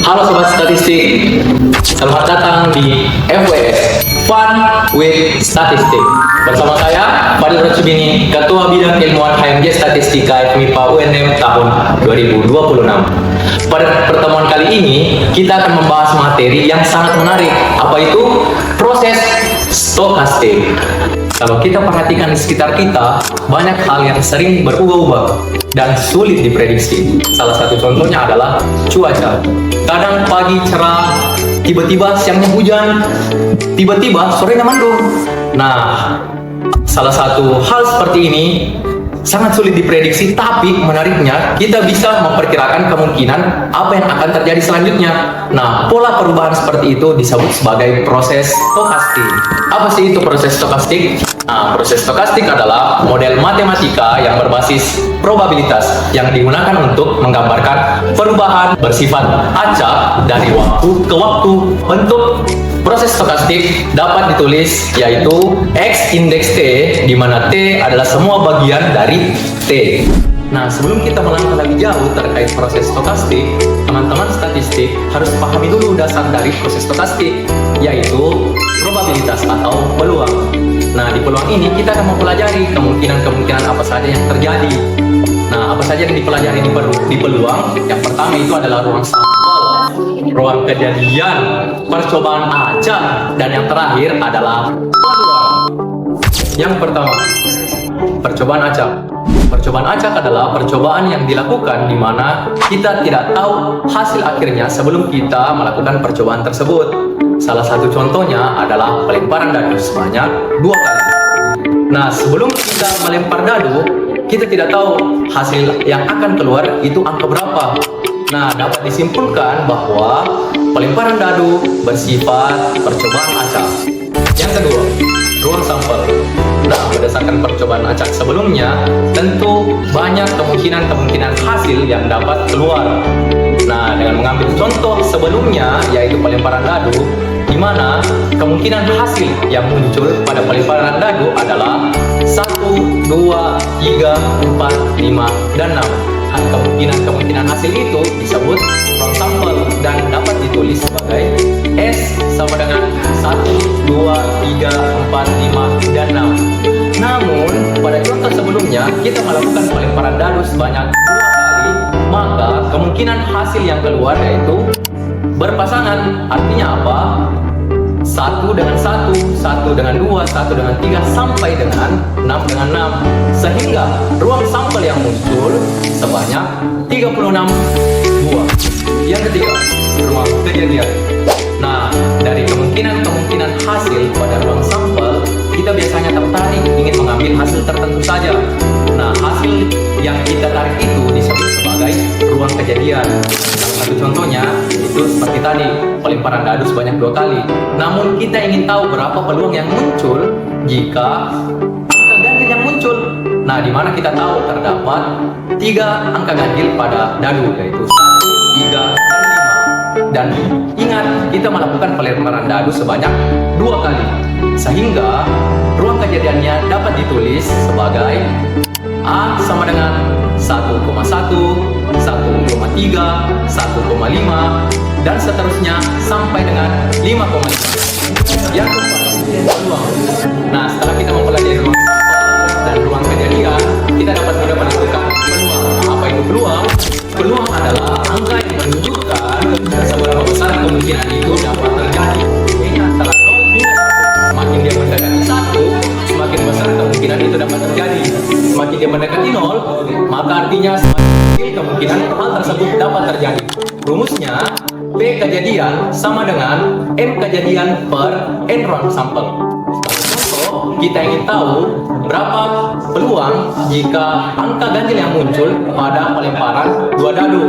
Halo Sobat Statistik, selamat datang di FWS Fun with Statistik. Bersama saya, Fadil Rocubini, Ketua Bidang Ilmuwan HMJ Statistika FMIPA UNM tahun 2026. Pada pertemuan kali ini, kita akan membahas materi yang sangat menarik. Apa itu? Proses stokastik. Kalau kita perhatikan di sekitar kita, banyak hal yang sering berubah-ubah dan sulit diprediksi. Salah satu contohnya adalah cuaca. Kadang pagi cerah, tiba-tiba siangnya hujan, tiba-tiba sorenya mendung. Nah, salah satu hal seperti ini sangat sulit diprediksi, tapi menariknya kita bisa memperkirakan kemungkinan apa yang akan terjadi selanjutnya. Nah, pola perubahan seperti itu disebut sebagai proses stokastik. Apa sih itu proses stokastik? Nah, proses stokastik adalah model matematika yang berbasis probabilitas yang digunakan untuk menggambarkan perubahan bersifat acak dari waktu ke waktu. Bentuk proses stokastik dapat ditulis yaitu X indeks T, di mana T adalah semua bagian dari T. Nah, sebelum kita melangkah lebih jauh terkait proses stokastik, teman-teman statistik harus pahami dulu dasar dari proses stokastik, yaitu probabilitas atau peluang. Nah, di peluang ini kita akan mempelajari kemungkinan-kemungkinan apa saja yang terjadi. Nah, apa saja yang dipelajari di peluang? Yang pertama itu adalah ruang sampel, ruang kejadian, percobaan acak, dan yang terakhir adalah peluang. Yang pertama, percobaan acak. Percobaan acak adalah percobaan yang dilakukan di mana kita tidak tahu hasil akhirnya sebelum kita melakukan percobaan tersebut. Salah satu contohnya adalah pelemparan dadu sebanyak 2 kali. Nah, sebelum kita melempar dadu, kita tidak tahu hasil yang akan keluar itu angka berapa. Nah, dapat disimpulkan bahwa pelemparan dadu bersifat percobaan acak. Yang kedua, ruang sampel. Nah, berdasarkan percobaan acak sebelumnya, tentu banyak kemungkinan hasil yang dapat keluar. Nah, dengan mengambil contoh sebelumnya, yaitu pelemparan dadu, di mana kemungkinan hasil yang muncul pada pelemparan dadu adalah 1, 2, 3, 4, 5, dan 6. Nah, kemungkinan hasil itu disebut ruang sampel dan dapat ditulis sebagai S sama dengan 1, 2, 3, 4, 5, dan 6. Namun, pada contoh sebelumnya, kita melakukan pelemparan dadu sebanyak 2 kali, maka kemungkinan hasil yang keluar yaitu berpasangan. Artinya apa? 1 dengan 1, 1 dengan 2, 1 dengan 3, sampai dengan 6 dengan 6. Sehingga ruang sampel yang muncul sebanyak 36 buah. Yang ketiga, ruang kejadian. Nah, dari kemungkinan hasil pada ruang sampel, kita biasanya tertarik ingin mengambil hasil tertentu saja. Nah, hasil yang kita tarik itu disebut sebagai ruang kejadian. Salah satu contohnya itu seperti tadi, pelemparan dadu sebanyak 2 kali. Namun kita ingin tahu berapa peluang yang muncul jika angka ganjil yang muncul. Nah, di mana kita tahu terdapat 3 angka ganjil pada dadu, yaitu 1, 3, dan 5. Dan ingat, kita melakukan pelemparan dadu sebanyak 2 kali. Sehingga ruang kejadiannya dapat ditulis sebagai A sama dengan 1,1, 1,3, 1,5, dan seterusnya sampai dengan 5,5. Yang keempat, peluang. Nah, setelah kita mempelajari ruang sampel dan ruang kejadian, kita dapat mudah menentukan peluang. Apa itu peluang? Peluang adalah angka yang menunjukkan seberapa besar kemungkinan itu dapat terjadi. Ini antara 0 hingga 1. Semakin dia mendekati 1, semakin besar kemungkinan itu dapat terjadi. Semakin dia mendekati 0, maka artinya semakin kecil kemungkinan hal tersebut dapat terjadi. Rumusnya, P kejadian sama dengan M kejadian per N ruang sampel. Contoh, kita ingin tahu berapa peluang jika angka ganjil yang muncul pada pelemparan 2 dadu.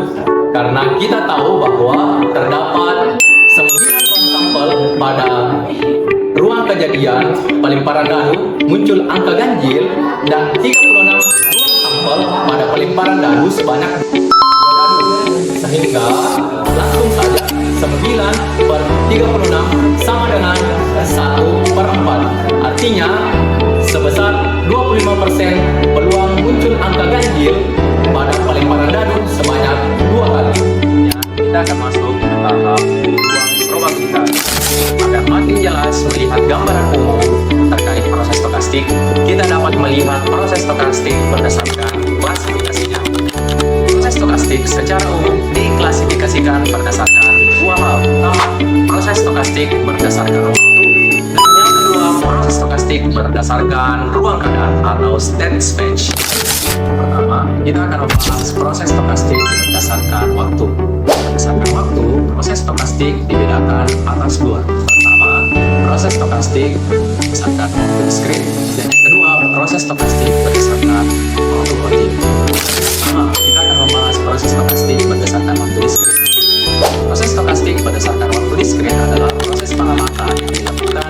Karena kita tahu bahwa terdapat 9 ruang sampel pada ruang kejadian pelemparan dadu muncul angka ganjil, dan 36 ruang sampel pada pelemparan dadu sebanyak 2 dadu. Sehingga langsung saja 9 per 36 sama dengan 1/4. Artinya sebesar 25% peluang muncul angka ganjil pada pelemparan dadu sebanyak 2 kali. Kita akan masuk ke tahap stokastik berdasarkan klasifikasinya. Proses stokastik secara umum diklasifikasikan berdasarkan dua hal. Pertama, proses stokastik berdasarkan waktu, dan yang kedua, proses stokastik berdasarkan ruang keadaan atau state space. Pertama, kita akan membahas proses stokastik berdasarkan waktu. Berdasarkan waktu, proses stokastik dibedakan atas dua. Pertama, proses stokastik berdasarkan waktu diskrit, dan yang kedua, proses stokastik berdasarkan waktu kontinu. Pertama, kita akan membahas proses stokastik berdasarkan waktu diskrit. Proses stokastik berdasarkan waktu diskrit adalah proses pengamatan yang dilakukan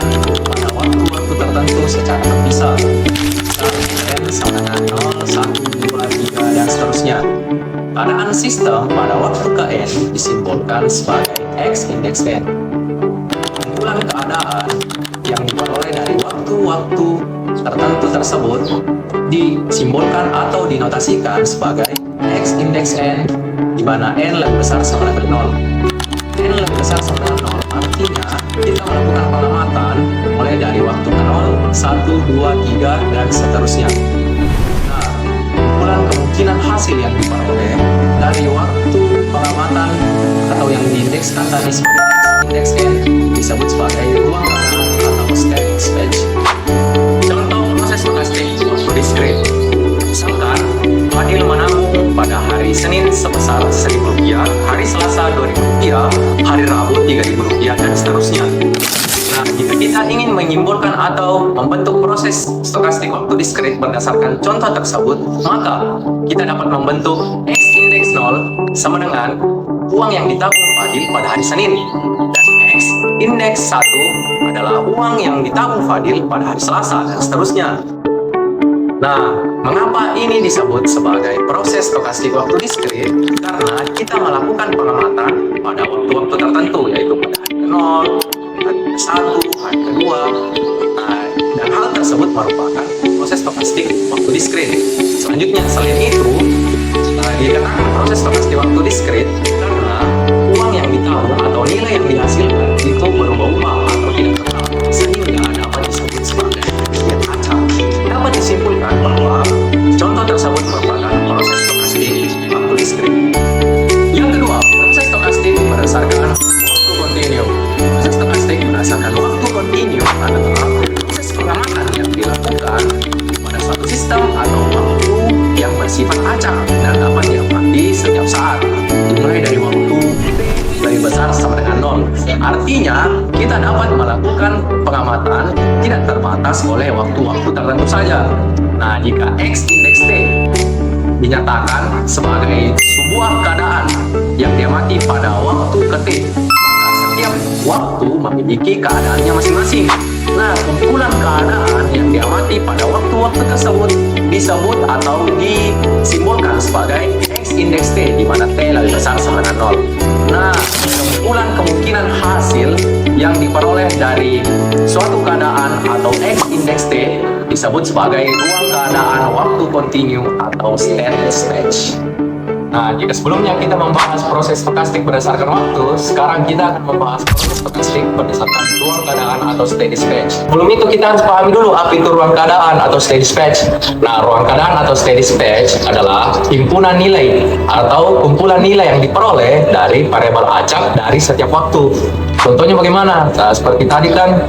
pada waktu-waktu tertentu secara terpisah. N sama dengan 0, 1, 2, 3, dan seterusnya. Keadaan sistem pada waktu ke N disimbolkan sebagai X indeks N. Kumpulan keadaan yang diperoleh dari waktu-waktu tertentu tersebut disimbolkan atau dinotasikan sebagai X indeks N, di mana N lebih besar sama dengan 0. N lebih besar sama dengan 0 artinya kita melakukan pengamatan mulai dari waktu ke 0, 1, 2, 3, dan seterusnya. Nah, kumpulan kemungkinan hasil yang diperoleh dari waktu pengamatan atau yang diindekskan tadi sebagai X indeks N disebut sebagai ruang keadaan atau state space. Contoh proses stokastik waktu diskrit. Misalkan, Fadil menabung pada hari Senin sebesar Rp1.000, hari Selasa Rp2.000, hari Rabu Rp3.000, dan seterusnya. Nah, jika kita ingin menyimpulkan atau membentuk proses stokastik waktu diskrit berdasarkan contoh tersebut, maka kita dapat membentuk X indeks 0 sama dengan uang yang ditabung Fadil pada hari Senin, dan X indeks 1 adalah uang yang ditabung Fadil pada hari Selasa, dan seterusnya. Nah, mengapa ini disebut sebagai proses stokastik waktu diskrit? Karena kita melakukan pengamatan pada waktu-waktu tertentu, yaitu pada hari ke-0, hari ke-1, hari ke-2, dan hal tersebut merupakan proses stokastik waktu diskrit. Selanjutnya, selain itu, dikatakan proses stokastik waktu diskrit karena uang yang ditabung atau nilai yang dihasilkan itu berubah-ubah atau tidak tetap, sehingga dapat disebut sebagai kegiatan acak. Dapat disimpulkan bahwa contoh tersebut merupakan proses stokastik waktu diskrit. Yang kedua, proses stokastik berdasarkan waktu kontinu. Proses stokastik berdasarkan waktu kontinu adalah proses pengamatan yang dilakukan pada suatu sistem atau waktu yang bersifat acak dan dapat diamati setiap saat, dimulai dari waktu lebih besar sama dengan 0. Artinya, kita dapat melakukan pengamatan tidak terbatas oleh waktu-waktu tertentu saja. Nah, jika X indeks T dinyatakan sebagai sebuah keadaan yang diamati pada waktu ke T, maka setiap waktu memiliki keadaannya masing-masing. Nah, kumpulan keadaan yang diamati pada waktu-waktu tersebut disebut atau disimbolkan sebagai X indeks T, di mana T lebih besar sama dengan 0. Nah, kumpulan kemungkinan hasil yang diperoleh dari suatu keadaan atau X indeks T disebut sebagai ruang keadaan waktu kontinu atau state space. Nah, jika sebelumnya kita membahas proses stokastik berdasarkan waktu, sekarang kita akan membahas proses stokastik berdasarkan ruang keadaan atau steady space. Sebelum itu kita harus pahami dulu apa itu ruang keadaan atau steady space. Nah, ruang keadaan atau steady space adalah himpunan nilai atau kumpulan nilai yang diperoleh dari variabel acak dari setiap waktu. Contohnya bagaimana? Nah, seperti tadi kan,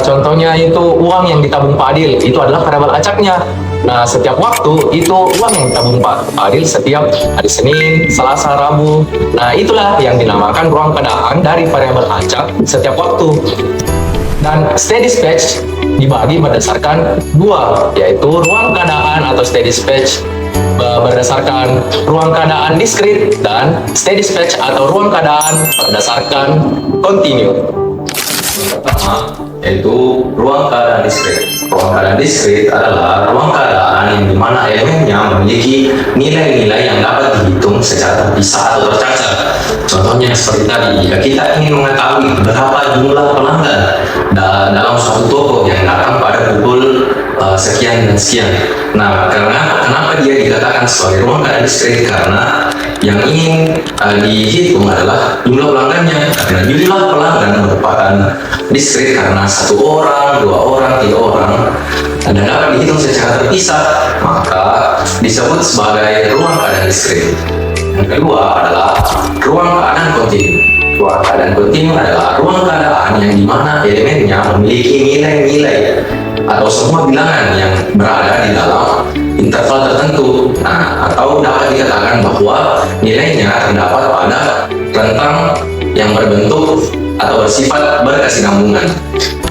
contohnya itu uang yang ditabung Fadil, itu adalah variabel acaknya. Nah, setiap waktu itu uang yang ditabung Fadil setiap hari Senin, Selasa, Rabu. Nah, itulah yang dinamakan ruang keadaan dari variabel acak setiap waktu. Dan steady space dibagi berdasarkan dua, yaitu ruang keadaan atau steady space berdasarkan ruang keadaan diskrit dan steady space atau ruang keadaan berdasarkan kontinu. Pertama, yaitu ruang keadaan diskrit. Ruang keadaan diskrit adalah ruang keadaan yang dimana elemennya memiliki nilai-nilai yang dapat dihitung secara terpisah atau tercacat. Contohnya seperti tadi, jika kita ingin mengetahui berapa jumlah pelanggan dalam suatu toko yang datang pada pukul sekian dan sekian. Nah, kenapa dia dikatakan sebagai ruang keadaan diskrit? Karena yang ingin dihitung adalah jumlah pelanggannya. Karena jumlah pelanggan merupakan diskrit karena 1 orang, 2 orang, 3 orang, dan dapat dihitung secara terpisah, maka disebut sebagai ruang keadaan diskrit. Yang kedua adalah ruang keadaan kontinu. Ruang keadaan kontinu adalah ruang keadaan yang dimana elemennya memiliki nilai-nilai atau semua bilangan yang berada di dalam interval tertentu. Nah, atau dapat dikatakan bahwa nilainya terdapat pada rentang yang berbentuk atau bersifat berkesinambungan.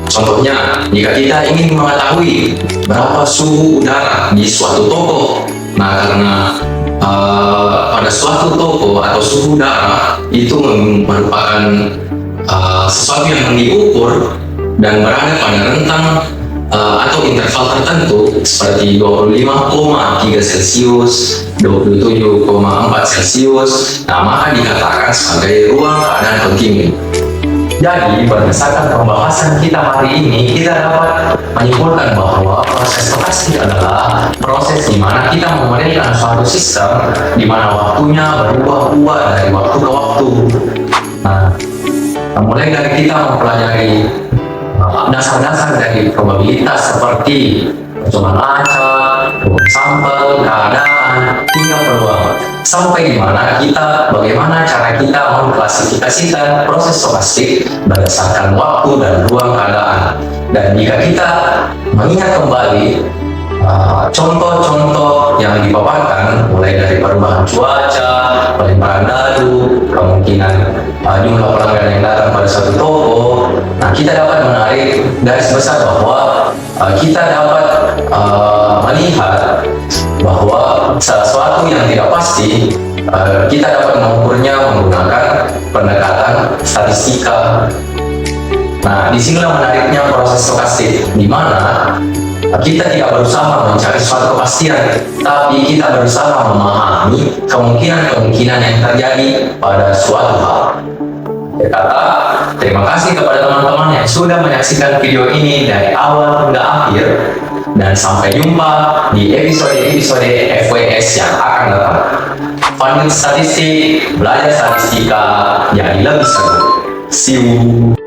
Contohnya, jika kita ingin mengetahui berapa suhu udara di suatu toko, nah karena pada suatu toko atau suhu udara itu merupakan sesuatu yang diukur dan berada pada rentang atau interval tertentu seperti 25,3 Celcius, 27,4 Celcius, nah maka dikatakan sebagai ruang keadaan kontinu. Jadi, berdasarkan pembahasan kita hari ini, kita dapat menyimpulkan bahwa proses stokastik adalah proses di mana kita memodelkan suatu sistem di mana waktunya berubah-ubah dari waktu ke waktu. Nah, mulai dari kita mempelajari dasar-dasar dari probabilitas seperti percobaan acak, sampel, keadaan, hingga peluang. Sampai di mana kita, bagaimana cara kita mengklasifikasikan proses stokastik berdasarkan waktu dan ruang keadaan. Dan jika kita mengingat kembali contoh-contoh yang dipaparkan, mulai dari perubahan cuaca, pelimpahan dadu, kemungkinan jumlah pelanggan yang datang pada suatu toko, nah kita dapat menarik garis besar bahwa kita dapat melihat bahwa sesuatu yang tidak pasti kita dapat mengukurnya menggunakan pendekatan statistika. Nah, disinilah menariknya proses stokastik, di mana kita tidak berusaha mencari suatu kepastian, tapi kita berusaha memahami kemungkinan-kemungkinan yang terjadi pada suatu hal. Kata, terima kasih kepada teman-teman yang sudah menyaksikan video ini dari awal hingga akhir, dan sampai jumpa di episode-episode FWS yang akan datang. Fun with statistik, belajar statistika jadi lebih seru. See you.